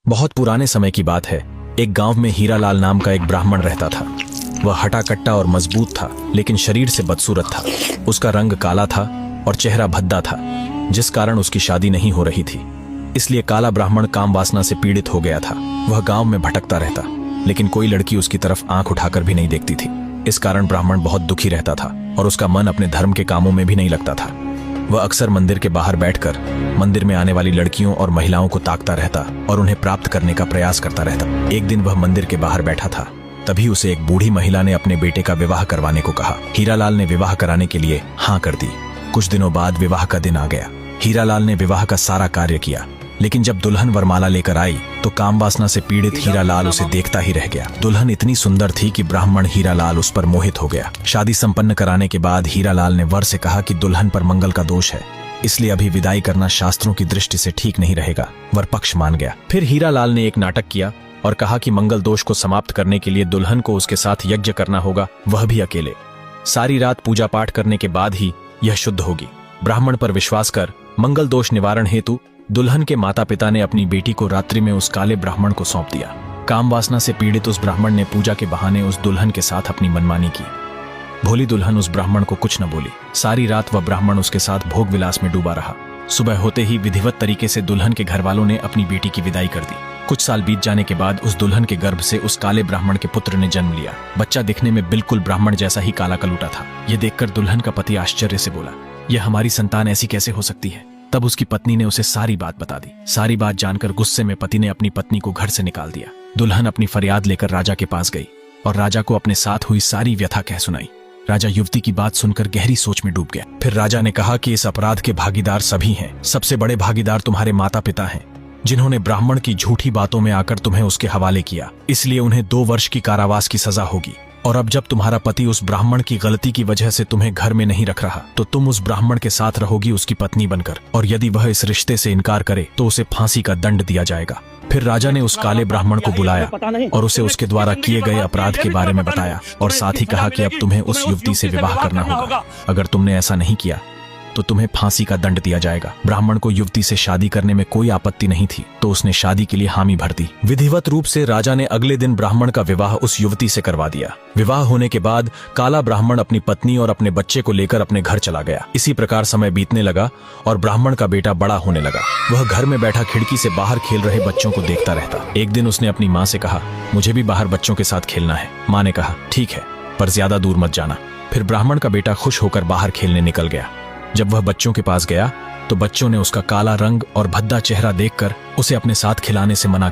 बहुत पुराने समय की बात है। एक गांव में हीरालाल नाम का एक ब्राह्मण रहता था। वह हटा-कट्टा और मजबूत था, लेकिन शरीर से बदसूरत था। उसका रंग काला था और चेहरा भद्दा था, जिस कारण उसकी शादी नहीं हो रही थी। इसलिए काला ब्राह्मण काम वासना से पीड़ित हो गया था। वह गांव में भटकता रहता, लेकिन कोई लड़की उसकी तरफ आंख उठाकर भी नहीं देखती थी। इस कारण ब्राह्मण बहुत दुखी रहता था और उसका मन अपने धर्म के कामों में भी नहीं लगता था। वह अक्सर मंदिर के बाहर बैठकर मंदिर में आने वाली लड़कियों और महिलाओं को ताकता रहता और उन्हें प्राप्त करने का प्रयास करता रहता। एक दिन वह मंदिर के बाहर बैठा था, तभी उसे एक बूढ़ी महिला ने अपने बेटे का विवाह करवाने को कहा। हीरालाल ने विवाह कराने के लिए हाँ कर दी। कुछ दिनों बाद विवाह का दिन आ गया। हीरालाल ने विवाह का सारा कार्य किया, लेकिन जब दुल्हन वरमाला लेकर आई तो काम वासना से पीड़ित हीरालाल उसे देखता ही रह गया। दुल्हन इतनी सुंदर थी कि ब्राह्मण हीरालाल उस पर मोहित हो गया। शादी संपन्न कराने के बाद हीरालाल ने वर से कहा कि दुल्हन पर मंगल का दोष है, इसलिए अभी विदाई करना शास्त्रों की दृष्टि से ठीक नहीं रहेगा। वर पक्ष मान गया। फिर हीरालाल ने एक नाटक किया और कहा कि मंगल दोष को समाप्त करने के लिए दुल्हन को उसके साथ यज्ञ करना होगा, वह भी अकेले। सारी रात पूजा पाठ करने के बाद ही यह शुद्ध होगी। ब्राह्मण पर विश्वास कर मंगल दोष निवारण हेतु दुल्हन के माता पिता ने अपनी बेटी को रात्रि में उस काले ब्राह्मण को सौंप दिया। काम वासना से पीड़ित उस ब्राह्मण ने पूजा के बहाने उस दुल्हन के साथ अपनी मनमानी की। भोली दुल्हन उस ब्राह्मण को कुछ न बोली। सारी रात वह ब्राह्मण उसके साथ भोग विलास में डूबा रहा। सुबह होते ही विधिवत तरीके से दुल्हन के घर वालों ने अपनी बेटी की विदाई कर दी। कुछ साल बीत जाने के बाद उस दुल्हन के गर्भ से उस काले ब्राह्मण के पुत्र ने जन्म लिया। बच्चा दिखने में बिल्कुल ब्राह्मण जैसा ही काला कलूटा था। यह देखकर दुल्हन का पति आश्चर्य से बोला, यह हमारी संतान ऐसी कैसे हो सकती है? तब उसकी पत्नी ने उसे सारी बात बता दी। सारी बात जानकर गुस्से में पति ने अपनी पत्नी को घर से निकाल दिया। दुल्हन अपनी फरियाद लेकर राजा के पास गई और राजा को अपने साथ हुई सारी व्यथा कह सुनाई। राजा युवती की बात सुनकर गहरी सोच में डूब गया। फिर राजा ने कहा कि इस अपराध के भागीदार सभी हैं। सबसे बड़े भागीदार तुम्हारे माता पिता हैं, जिन्होंने ब्राह्मण की झूठी बातों में आकर तुम्हें उसके हवाले किया। इसलिए उन्हें 2 वर्ष की कारावास की सजा होगी। और अब जब तुम्हारा पति उस ब्राह्मण की गलती की वजह से तुम्हें घर में नहीं रख रहा, तो तुम उस ब्राह्मण के साथ रहोगी उसकी पत्नी बनकर, और यदि वह इस रिश्ते से इनकार करे तो उसे फांसी का दंड दिया जाएगा। फिर राजा ने उस काले ब्राह्मण को बुलाया और उसे उसके द्वारा किए गए अपराध के बारे में बताया और साथ ही कहा कि अब तुम्हें उस युवती से विवाह करना होगा। अगर तुमने ऐसा नहीं किया तो तुम्हें फांसी का दंड दिया जाएगा। ब्राह्मण को युवती से शादी करने में कोई आपत्ति नहीं थी, तो उसने शादी के लिए हामी भर दी। विधिवत रूप से राजा ने अगले दिन ब्राह्मण का विवाह उस युवती से करवा दिया। विवाह होने के बाद काला ब्राह्मण अपनी पत्नी और अपने बच्चे को लेकर अपने घर चला गया। इसी प्रकार समय बीतने लगा और ब्राह्मण का बेटा बड़ा होने लगा। वह घर में बैठा खिड़की से बाहर खेल रहे बच्चों को देखता रहता। एक दिन उसने अपनी माँ से कहा, मुझे भी बाहर बच्चों के साथ खेलना है। माँ ने कहा, ठीक है, पर ज्यादा दूर मत जाना। फिर ब्राह्मण का बेटा खुश होकर बाहर खेलने निकल गया। जब वह बच्चों के पास गया तो बच्चों ने उसका काला रंग और भद्दा चेहरा देखकर उसे अपने साथ खिलाने से मना